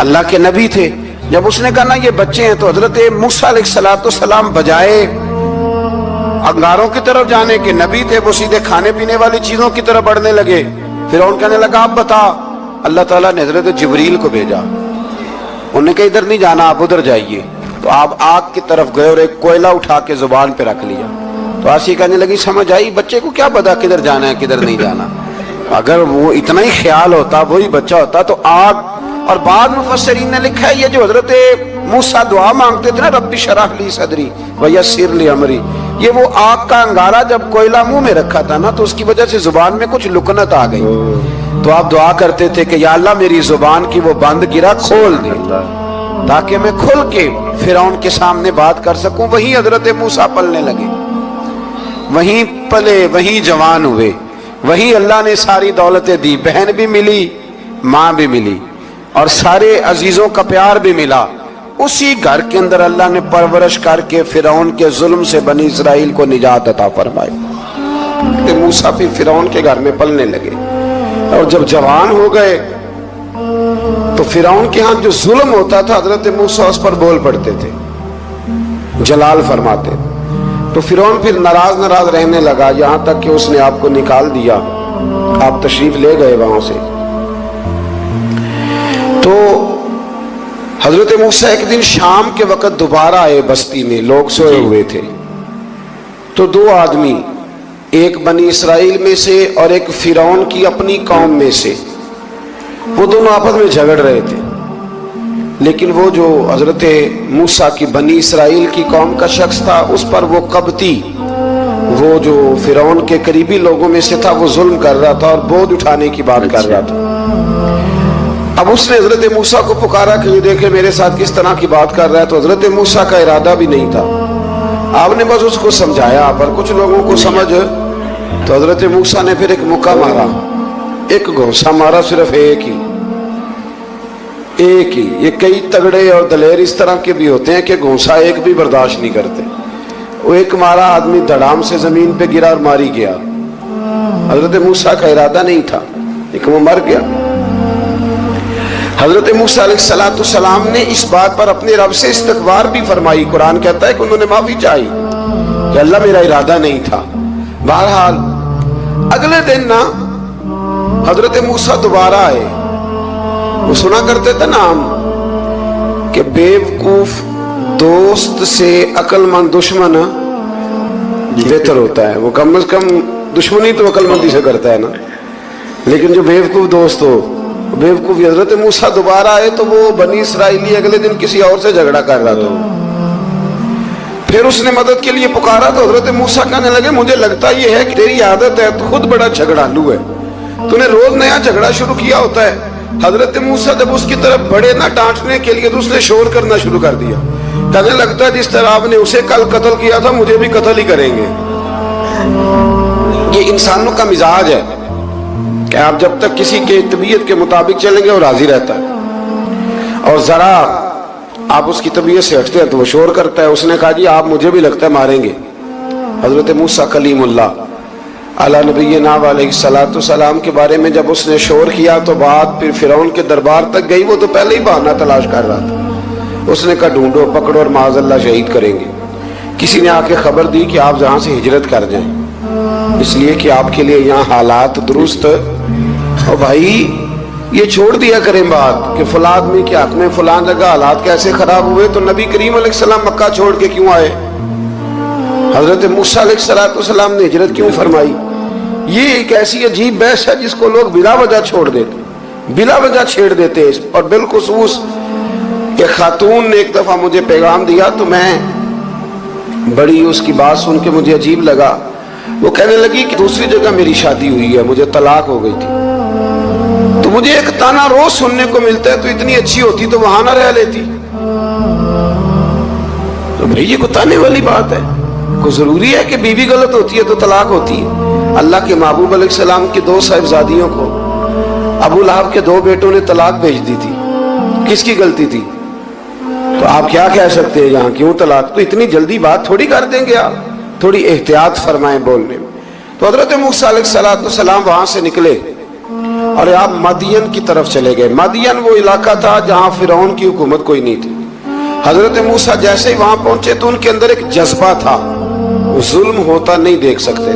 اللہ کے نبی تھے۔ جب اس نے کہا نا یہ بچے ہیں تو حضرت موسیٰ علیہ السلام بجائے انگاروں کی طرف جانے کے، نبی تھے وہ سیدھے کھانے پینے والی چیزوں کی طرف بڑھنے لگے۔ فرعون کہنے لگا اب بتا، اللہ تعالیٰ نے حضرت جبریل کو بھیجا، انہوں نے کہا ادھر نہیں جانا آپ ادھر جائیے، تو آپ آگ کی طرف گئے اور ایک کوئلہ اٹھا کے زبان پہ رکھ لیا۔ تو آسی کہنے لگی سمجھ آئی بچے کو کیا پتا کدھر جانا ہے کدھر نہیں جانا، اگر وہ اتنا ہی خیال ہوتا وہی بچہ ہوتا تو آگ۔ اور بعد مفسرین نے لکھا ہے یہ جو حضرت موسیٰ دعا مانگتے تھے نا رب اشرح لی صدری ویسر لی امری، یہ وہ آگ کا انگارہ جب کوئلہ منہ میں رکھا تھا نا تو اس کی وجہ سے زبان میں کچھ لکنت آ گئی، تو آپ دعا کرتے تھے کہ یا اللہ میری زبان کی وہ بند گرا کھول دے تاکہ میں کھل کے فرعون کے سامنے بات کر سکوں۔ وہیں حضرت موسیٰ پلنے لگے، وہیں پلے، وہیں جوان ہوئے، وہیں اللہ نے ساری دولتیں دی، بہن بھی ملی، ماں بھی ملی، اور سارے عزیزوں کا پیار بھی ملا۔ اسی گھر کے اندر اللہ نے پرورش کر کے فرعون کے ظلم سے بنی اسرائیل کو نجات عطا فرمائی۔ موسیٰ پھر فرعون کے گھر میں پلنے لگے، اور جب جوان ہو گئے تو فرعون کے ہاں جو ظلم ہوتا تھا حضرت موسیٰ اس پر بول پڑتے تھے، جلال فرماتے۔ تو فرعون پھر ناراض رہنے لگا، یہاں تک کہ اس نے آپ کو نکال دیا، آپ تشریف لے گئے وہاں سے۔ تو حضرت موسیٰ ایک دن شام کے وقت دوبارہ آئے بستی میں، لوگ سوئے ہوئے تھے، تو دو آدمی، ایک بنی اسرائیل میں سے اور ایک فرعون کی اپنی قوم میں سے، وہ دونوں آپس میں جھگڑ رہے تھے۔ لیکن وہ جو حضرت موسیٰ کی بنی اسرائیل کی قوم کا شخص تھا اس پر وہ قبطی، وہ جو فرعون کے قریبی لوگوں میں سے تھا، وہ ظلم کر رہا تھا اور بوجھ اٹھانے کی بات کر رہا تھا۔ اب اس نے حضرت موسیٰ کو پکارا کہ یہ دیکھے میرے ساتھ کس طرح کی بات کر رہا ہے، تو حضرت موسیٰ کا ارادہ بھی نہیں تھا، آپ نے بس اس کو سمجھایا، پر کچھ لوگوں کو سمجھ، تو حضرت موسیٰ نے پھر ایک مکہ مارا، ایک گھونسا مارا، صرف ایک ہی۔ یہ کئی تگڑے اور دلیر اس طرح کے بھی ہوتے ہیں کہ گھونسا ایک بھی برداشت نہیں کرتے، وہ ایک مارا، آدمی دھڑام سے زمین پہ گرا اور ماری گیا۔ حضرت موسیٰ کا ارادہ نہیں تھا لیکن وہ مر گیا۔ حضرت موسیٰ علیہ السلام نے اس بات پر اپنے رب سے استغفار بھی فرمائی، قرآن کہتا ہے کہ انہوں نے معافی چاہی کہ اللہ میرا ارادہ نہیں تھا۔ بہرحال اگلے دن نا حضرت موسیٰ دوبارہ آئے، وہ سنا کرتے تھے نا ہم کہ بیوقوف دوست سے عقل مند دشمن بہتر ہوتا ہے، وہ کم از کم دشمنی تو عقل مندی سے کرتا ہے نا، لیکن جو بیوقوف دوست ہو بیوقوف۔ حضرت موسیٰ دوبارہ آئے تو وہ بنی اسرائیلی اگلے دن کسی اور سے جھگڑا کر رہا تھا، پھر اس نے مدد کے لیے پکارا تو حضرت موسیٰ کہنے لگے مجھے لگتا یہ ہے کہ تیری عادت ہے، تو خود بڑا جھگڑالو ہے، تو نے روز نیا جھگڑا شروع کیا ہوتا ہے۔ حضرت موسیٰ جب اس کی طرف بڑھے نہ ڈانٹنے کے لیے تو اس نے شور کرنا شروع کر دیا، کہنے لگتا ہے جس طرح آپ نے اسے کل قتل کیا تھا مجھے بھی قتل ہی کریں گے۔ یہ انسانوں کا مزاج ہے کہ آپ جب تک کسی کے طبیعت کے مطابق چلیں گے وہ راضی رہتا ہے، اور ذرا آپ اس کی طبیعت سے ہٹتے ہیں تو وہ شور کرتا ہے۔ اس نے کہا جی آپ مجھے بھی لگتا ہے ماریں گے۔ حضرت موسیٰ کلیم اللہ علی نبینا علیہ السلام کے بارے میں جب اس نے شور کیا تو بات پھر فرعون کے دربار تک گئی، وہ تو پہلے ہی بہانہ تلاش کر رہا تھا۔ اس نے کہا ڈھونڈو پکڑو اور معاذ اللہ شہید کریں گے۔ کسی نے آ کے خبر دی کہ آپ جہاں سے ہجرت کر جائیں، اس لیے کہ آپ کے لیے یہاں حالات درست، اور بھائی یہ چھوڑ دیا کریں بات کہ فلاں آدمی کے حق میں فلاں جگہ حالات کیسے خراب ہوئے، تو نبی کریم علیہ السلام مکہ چھوڑ کے کیوں آئے، حضرت موسیٰ علیہ السلام نے ہجرت کیوں فرمائی۔ یہ ایک ایسی عجیب بحث ہے جس کو لوگ بلا وجہ چھوڑ دیتے، بلا وجہ چھیڑ دیتے۔ اور بالخصوص کہ خاتون نے ایک دفعہ مجھے پیغام دیا تو میں بڑی اس کی بات سن کے مجھے عجیب لگا، وہ کہنے لگی کہ دوسری جگہ میری شادی ہوئی ہے، مجھے طلاق ہو گئی تھی، تو مجھے ایک تانا روز سننے کو ملتا ہے تو اتنی اچھی ہوتی تو وہاں نہ رہ لیتی۔ تو بھئی یہ کو تانے والی بات ہے، کو ضروری ہے کہ بیوی غلط ہوتی ہے تو طلاق ہوتی ہے۔ اللہ کے محبوب علیہ السلام کی 2 صاحبزادیوں کو ابو لہب کے 2 بیٹوں نے طلاق بھیج دی تھی، کس کی غلطی تھی؟ تو آپ کیا کہہ سکتے ہیں یہاں کیوں طلاق؟ تو اتنی جلدی بات تھوڑی کر دیں گے آپ، تھوڑی احتیاط فرمائیں بولنے میں۔ تو حضرت موسیٰ علیہ السلام وہاں سے نکلے اور آپ مدین کی طرف چلے گئے. مدین وہ علاقہ تھا جہاں فرعون کی حکومت کوئی نہیں تھی. حضرت موسیٰ جیسے ہی وہاں پہنچے تو ان کے اندر ایک جذبہ تھا, وہ ظلم ہوتا نہیں دیکھ سکتے.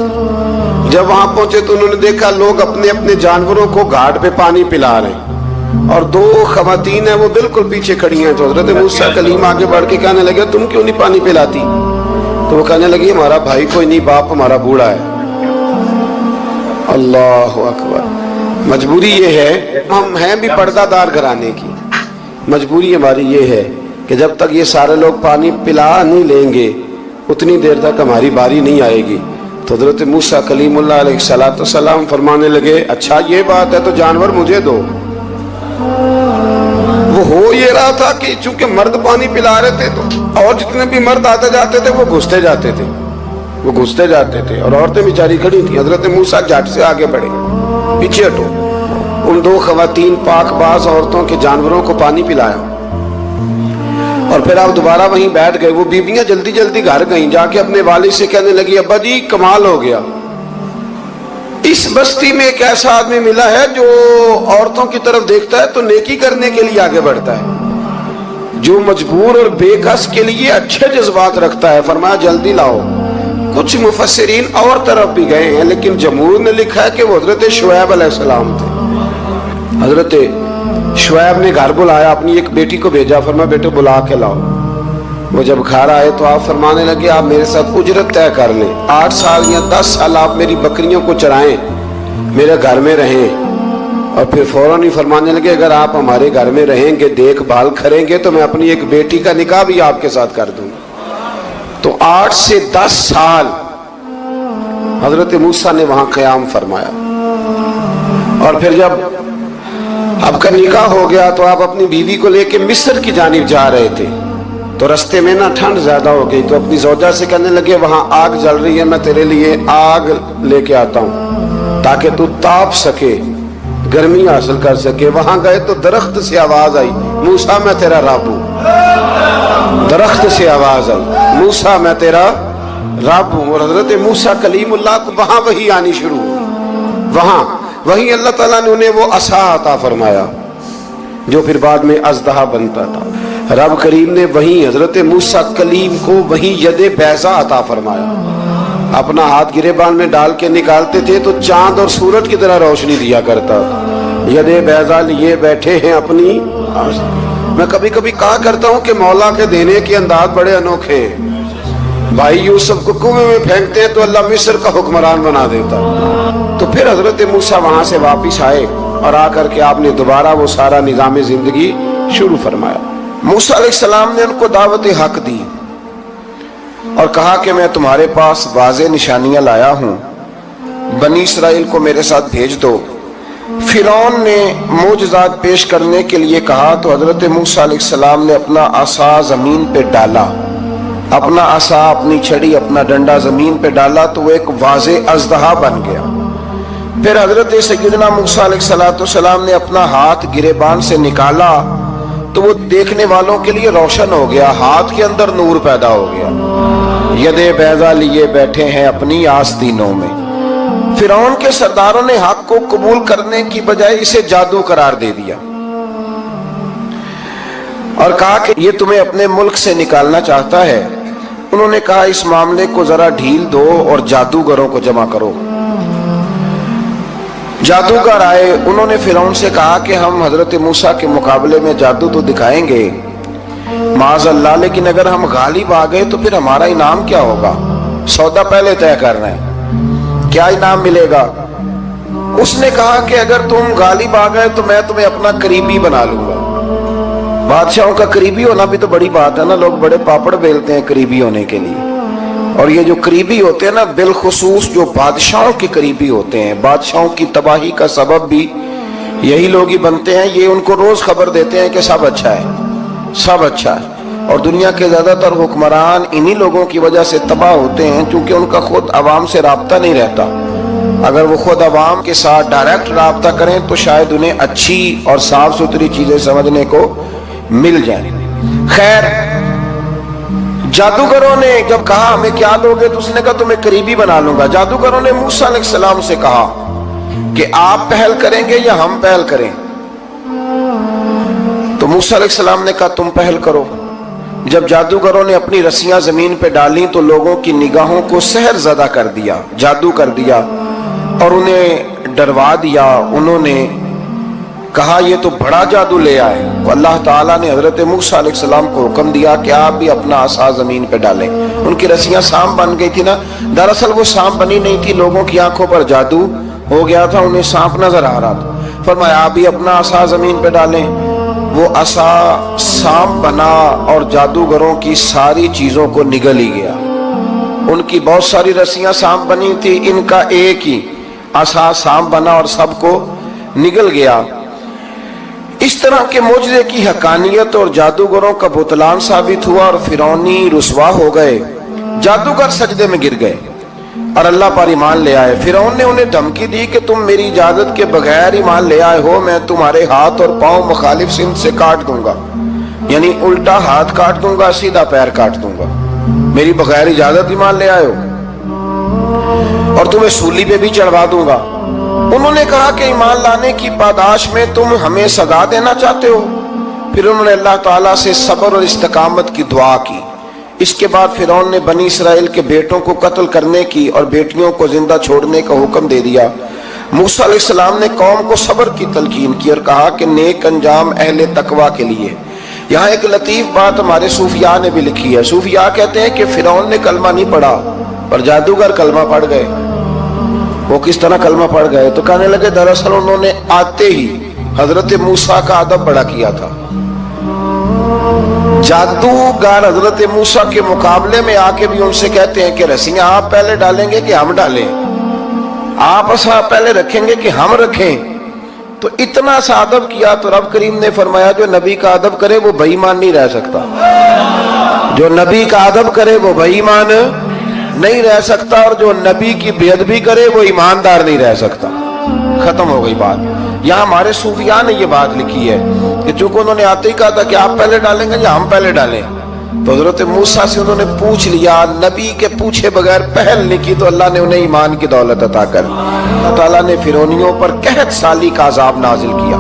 جب وہاں پہنچے تو انہوں نے دیکھا لوگ اپنے اپنے جانوروں کو گھاٹ پہ پانی پلا رہے ہیں, اور دو خواتین ہیں وہ بالکل پیچھے کھڑی ہیں. تو حضرت موسیٰ کلیم آگے بڑھ کے کہنے لگے تم کیوں نہیں پانی پلاتی؟ تو وہ کہنے لگی ہمارا بھائی کوئی نہیں, باپ ہمارا بوڑھا ہے. اللہ اکبر. مجبوری یہ ہے, ہم ہیں بھی پردہ دار گھرانے کی, مجبوری ہماری یہ ہے کہ جب تک یہ سارے لوگ پانی پلا نہیں لیں گے اتنی دیر تک ہماری باری نہیں آئے گی. تو حضرت موسیٰ کلیم اللہ علیہ السلام فرمانے لگے اچھا یہ بات ہے تو جانور مجھے دو. وہ ہو یہ رہا تھا کہ چونکہ مرد پانی پلا رہے تھے تو اور جتنے بھی مرد آتے جاتے تھے وہ گھستے جاتے تھے, وہ گھستے جاتے تھے, اور عورتیں بیچاری کھڑی تھیں. حضرت موسیٰ جھٹ سے آگے بڑھے, پیچھے ہٹو. ان دو خواتین پاک باز عورتوں کے جانوروں کو پانی پلایا, اور پھر آپ دوبارہ وہیں بیٹھ گئے. وہ بیویاں جلدی جلدی گھر گئیں, جا کے اپنے والد سے کہنے لگی ابا جی کمال ہو گیا, اس بستی میں ایک ایسا آدمی ملا ہے جو عورتوں کی طرف دیکھتا ہے تو نیکی کرنے کے لیے آگے بڑھتا ہے, جو مجبور اور بے کس کے لیے اچھے جذبات رکھتا ہے. فرمایا جلدی لاؤ. کچھ مفسرین اور طرف بھی گئے ہیں لیکن جمہور نے لکھا ہے کہ وہ حضرت شعیب علیہ السلام تھے. حضرت شعیب نے گھر بلایا, اپنی ایک بیٹی کو بھیجا, فرمایا بیٹے بلا کے لاؤ. وہ جب گھر آئے تو آپ فرمانے لگے آپ میرے ساتھ اجرت طے کر لیں, 8 سال یا 10 سال آپ میری بکریوں کو چرائیں, میرے گھر میں رہیں. اور پھر فوراً ہی فرمانے لگے اگر آپ ہمارے گھر میں رہیں گے دیکھ بھال کریں گے تو میں اپنی ایک بیٹی کا نکاح بھی آپ کے ساتھ کر دوں. تو 8 سے 10 سال حضرت موسیٰ نے وہاں قیام فرمایا. اور پھر جب آپ کا نکاح ہو گیا تو آپ اپنی بیوی کو لے کے مصر کی جانب جا رہے تھے. تو رستے میں نا ٹھنڈ زیادہ ہو گئی, تو اپنی زوجہ سے کہنے لگے وہاں آگ جل رہی ہے, میں تیرے لیے آگ لے کے آتا ہوں تاکہ تو تاپ سکے, گرمی حاصل کر سکے. وہاں گئے تو درخت سے آواز آئی موسیٰ میں تیرا رب ہوں. درخت سے آواز آئی موسیٰ میں تیرا رب ہوں. اور حضرت موسیٰ کلیم اللہ کو وہاں وہی آنی شروع ہوئی. وہیں اللہ تعالیٰ نے انہیں وہ عصا عطا فرمایا جو پھر بعد میں اژدہا بنتا تھا. رب کریم نے وہیں حضرت موسیٰ کلیم کو وہیں ید بیضا عطا فرمایا. اپنا ہاتھ گریبان میں ڈال کے نکالتے تھے تو چاند اور سورج کی طرح روشنی دیا کرتا. ید بیضا لیے بیٹھے ہیں اپنی. میں کبھی کبھی کہا کرتا ہوں کہ مولا کے دینے کے انداز بڑے انوکھے ہیں. بھائی یوسف کو کنویں میں پھینکتے ہیں تو اللہ مصر کا حکمران بنا دیتا. تو پھر حضرت موسیٰ وہاں سے واپس آئے اور آ کر کے آپ نے دوبارہ وہ سارا نظام زندگی شروع فرمایا. موسیٰ علیہ السلام نے ان کو دعوت حق دی اور کہا کہ میں تمہارے پاس واضح نشانیاں لایا ہوں, بنی اسرائیل کو میرے ساتھ بھیج دو. فرعون نے معجزات پیش کرنے کے لیے کہا تو حضرت موسیٰ علیہ السلام نے اپنا عصا زمین پہ ڈالا, اپنا عصا, اپنی چھڑی, اپنا ڈنڈا زمین پہ ڈالا تو وہ ایک واضح اژدہا بن گیا. پھر حضرت سیدنا موسیٰ علیہ السلام نے اپنا ہاتھ گریبان سے نکالا تو وہ دیکھنے والوں کے لیے روشن ہو گیا, ہاتھ کے اندر نور پیدا ہو گیا. ید بیضا لیے بیٹھے ہیں اپنی آستینوں میں. فرعون کے سرداروں نے حق کو قبول کرنے کی بجائے اسے جادو قرار دے دیا اور کہا کہ یہ تمہیں اپنے ملک سے نکالنا چاہتا ہے. انہوں نے کہا اس معاملے کو ذرا ڈھیل دو اور جادوگروں کو جمع کرو. جادوگر آئے, انہوں نے فرعون سے کہا کہ ہم حضرت موسیٰ کے مقابلے میں جادو تو دکھائیں گے معاذ اللہ, لیکن اگر ہم غالب آ گئے تو پھر ہمارا انعام کیا ہوگا؟ سودا پہلے طے کر رہے ہیں, کیا انعام ملے گا؟ اس نے کہا کہ اگر تم غالب آ گئے تو میں تمہیں اپنا قریبی بنا لوں گا. بادشاہوں کا قریبی ہونا بھی تو بڑی بات ہے نا, لوگ بڑے پاپڑ بیلتے ہیں قریبی ہونے کے لیے. اور یہ جو قریبی ہوتے ہیں نا, بالخصوص جو بادشاہوں کے قریبی ہوتے ہیں, بادشاہوں کی تباہی کا سبب بھی یہی لوگ ہی بنتے ہیں. یہ ان کو روز خبر دیتے ہیں کہ سب اچھا ہے, سب اچھا ہے. اور دنیا کے زیادہ تر حکمران انہی لوگوں کی وجہ سے تباہ ہوتے ہیں کیونکہ ان کا خود عوام سے رابطہ نہیں رہتا. اگر وہ خود عوام کے ساتھ ڈائریکٹ رابطہ کریں تو شاید انہیں اچھی اور صاف ستھری چیزیں سمجھنے کو مل جائیں. خیر, جادوگروں نے جب کہا ہمیں کیا دو گے تو اس نے کہا تمہیں قریبی بنا لوں گا. جادوگروں نے موسیٰ علیہ السلام سے کہا کہ آپ پہل کریں گے یا ہم پہل کریں؟ تو موسیٰ علیہ السلام نے کہا تم پہل کرو۔ جب جادوگروں نے اپنی رسیاں زمین پہ ڈالیں تو لوگوں کی نگاہوں کو سحر زدہ کر دیا، جادو کر دیا اور انہیں ڈروا دیا۔ انہوں نے کہا یہ تو بڑا جادو لے آئے۔ تو اللہ تعالیٰ نے حضرت موسیٰ علیہ السلام کو حکم دیا کہ آپ بھی اپنا عصا زمین پہ ڈالیں۔ ان کی رسیاں سانپ بن گئی تھی نا، دراصل وہ سانپ بنی نہیں تھی، لوگوں کی آنکھوں پر جادو ہو گیا تھا، انہیں سانپ نظر آ رہا تھا۔ فرمایا آپ بھی اپنا عصا زمین پہ ڈالیں۔ وہ عصا سانپ بنا اور جادوگروں کی ساری چیزوں کو نگل ہی گیا۔ ان کی بہت ساری رسیاں سانپ بنی تھی، ان کا ایک ہی عصا سانپ بنا اور سب کو نگل گیا۔ اس طرح کے معجزے کی حقانیت اور جادوگروں کا بطلان ثابت ہوا اور فرعونی رسوا ہو گئے۔ جادوگر سجدے میں گر گئے اور اللہ پر ایمان لے آئے۔ فرعون نے انہیں دھمکی دی کہ تم میری اجازت کے بغیر ایمان لے آئے ہو، میں تمہارے ہاتھ اور پاؤں مخالف سمت سے کاٹ دوں گا، یعنی الٹا ہاتھ کاٹ دوں گا، سیدھا پیر کاٹ دوں گا، میری بغیر اجازت ایمان لے آئے ہو، اور تمہیں سولی پہ بھی چڑھوا دوں گا۔ انہوں نے کہا کہ ایمان لانے کی پاداش میں تم ہمیں سزا دینا چاہتے ہو؟ پھر انہوں نے اللہ تعالیٰ سے صبر اور استقامت کی دعا کی۔ اس کے بعد فرعون نے بنی اسرائیل کے بیٹوں کو قتل کرنے کی اور بیٹیوں کو زندہ چھوڑنے کا حکم دے دیا۔ موسیٰ علیہ السلام نے قوم کو صبر کی تلقین کی اور کہا کہ نیک انجام اہل تقویٰ کے لیے۔ یہاں ایک لطیف بات ہمارے صوفیاء نے بھی لکھی ہے۔ صوفیاء کہتے ہیں کہ فرعون نے کلمہ نہیں پڑھا اور جادوگر کلمہ پڑھ گئے۔ وہ کس طرح کلمہ پڑھ گئے؟ تو کہنے لگے دراصل انہوں نے آتے ہی حضرت موسیٰ کا ادب بڑا کیا تھا۔ جادوگر حضرت موسیٰ کے مقابلے میں آ کے بھی ان سے کہتے ہیں کہ رسیاں آپ پہلے ڈالیں گے کہ ہم ڈالیں؟ آپ عصا پہلے رکھیں گے کہ ہم رکھیں؟ تو اتنا سا ادب کیا تو رب کریم نے فرمایا جو نبی کا ادب کرے وہ بے ایمان نہیں رہ سکتا، جو نبی کا ادب کرے وہ بے ایمان نہیں رہ سکتا، اور جو نبی کی بے ادبی کرے وہ ایماندار نہیں رہ سکتا۔ ختم ہو گئی بات۔ یہاں ہمارے صوفیاء نے یہ بات لکھی ہے کہ چونکہ انہوں نے آتے ہی کہا تھا کہ آپ پہلے ڈالیں گے یا ہم پہلے ڈالیں، تو حضرت موسیٰ سے انہوں نے پوچھ لیا، نبی کے پوچھے بغیر پہل نہیں کی تو اللہ نے انہیں ایمان کی دولت عطا کر دی۔ اللہ تعالیٰ نے فرعونیوں پر قحط سالی کا عذاب نازل کیا۔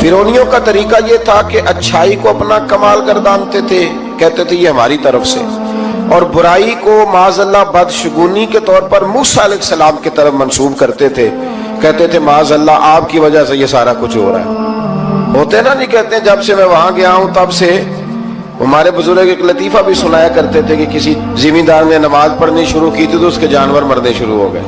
فرعونیوں کا طریقہ یہ تھا کہ اچھائی کو اپنا کمال گردانتے تھے، کہتے تھے یہ ہماری طرف سے، اور برائی کو معاذ اللہ بدشگونی کے طور پر موسیٰ علیہ السلام کی طرف منسوب کرتے تھے، کہتے تھے معاذ اللہ آپ کی وجہ سے یہ سارا کچھ ہو رہا ہے۔ ہوتے نا نہیں کہتے ہیں جب سے میں وہاں گیا ہوں تب سے، ہمارے بزرگ ایک لطیفہ بھی سنایا کرتے تھے کہ کسی زمیندار نے نماز پڑھنی شروع کی تھی تو اس کے جانور مرنے شروع ہو گئے۔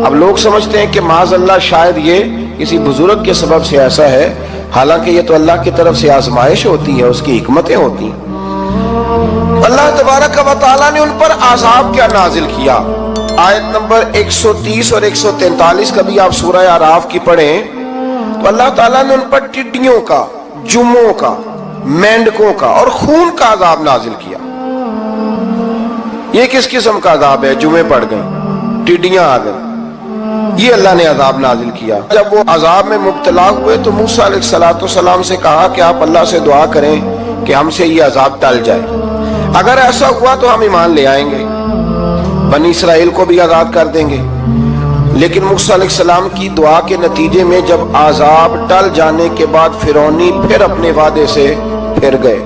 اب لوگ سمجھتے ہیں کہ معاذ اللہ شاید یہ کسی بزرگ کے سبب سے ایسا ہے، حالانکہ یہ تو اللہ کی طرف سے آزمائش ہوتی ہے، اس کی حکمتیں ہوتی ہیں۔ اللہ تبارک و تعالیٰ نے ان پر عذاب کیا نازل کیا؟ آیت نمبر 130 اور 143 کا بھی آپ سورہ اعراف کی پڑھیں تو اللہ تعالیٰ نے ان پر ٹڈیوں کا، جموں کا، مینڈکوں کا اور خون کا عذاب نازل کیا۔ یہ کس قسم کا عذاب ہے؟ جمعے پڑ گئے، ٹڈیاں آ گئیں، یہ اللہ نے عذاب نازل کیا۔ جب وہ عذاب میں مبتلا ہوئے تو موسیٰ علیہ السلام سے کہا کہ آپ اللہ سے دعا کریں کہ ہم سے یہ عذاب ٹل جائے، اگر ایسا ہوا تو ہم ایمان لے آئیں گے، بنی اسرائیل کو بھی آزاد کر دیں گے۔ لیکن موسیٰ علیہ السلام کی دعا کے نتیجے میں جب عذاب ٹل جانے کے بعد فرعونی پھر اپنے وعدے سے پھر گئے۔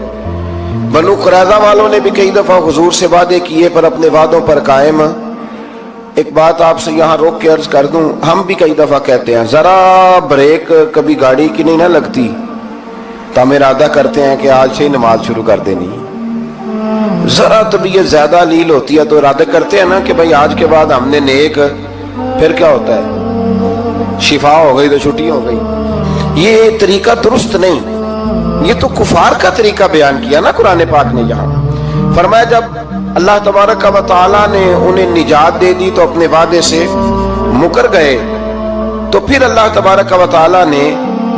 بنو قریظہ والوں نے بھی کئی دفعہ حضور سے وعدے کیے پر اپنے وعدوں پر قائم۔ ایک بات آپ سے یہاں روک کے عرض کر دوں، ہم بھی کئی دفعہ کہتے ہیں ذرا بریک کبھی گاڑی کی نہیں نہ لگتی تو ہم ارادہ کرتے ہیں کہ آج سے ہی نماز شروع کر دینی، ذرا طبیعت زیادہ لیل ہوتی ہے تو ارادہ کرتے ہیں نا کہ بھائی آج کے بعد ہم نے نیک، پھر کیا ہوتا ہے شفا ہو گئی تو چھٹی ہو گئی۔ یہ طریقہ درست نہیں، یہ تو کفار کا طریقہ بیان کیا نا قرآن پاک نے۔ یہاں فرمایا جب اللہ تبارک و تعالیٰ نے انہیں نجات دے دی تو اپنے وعدے سے مکر گئے، تو پھر اللہ تبارک و تعالیٰ نے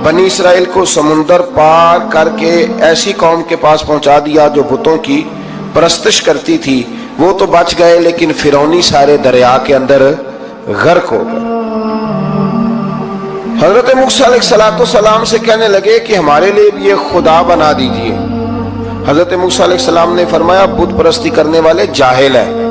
بنی اسرائیل کو سمندر پار کر کے ایسی قوم کے پاس پہنچا دیا جو بتوں کی پرستش کرتی تھی، وہ تو بچ گئے لیکن فرعونی سارے دریا کے اندر غرق ہو گئے۔ حضرت موسیٰ علیہ السلام سے کہنے لگے کہ ہمارے لیے بھی یہ خدا بنا دیجئے۔ حضرت موسیٰ علیہ السلام نے فرمایا بت پرستی کرنے والے جاہل ہیں،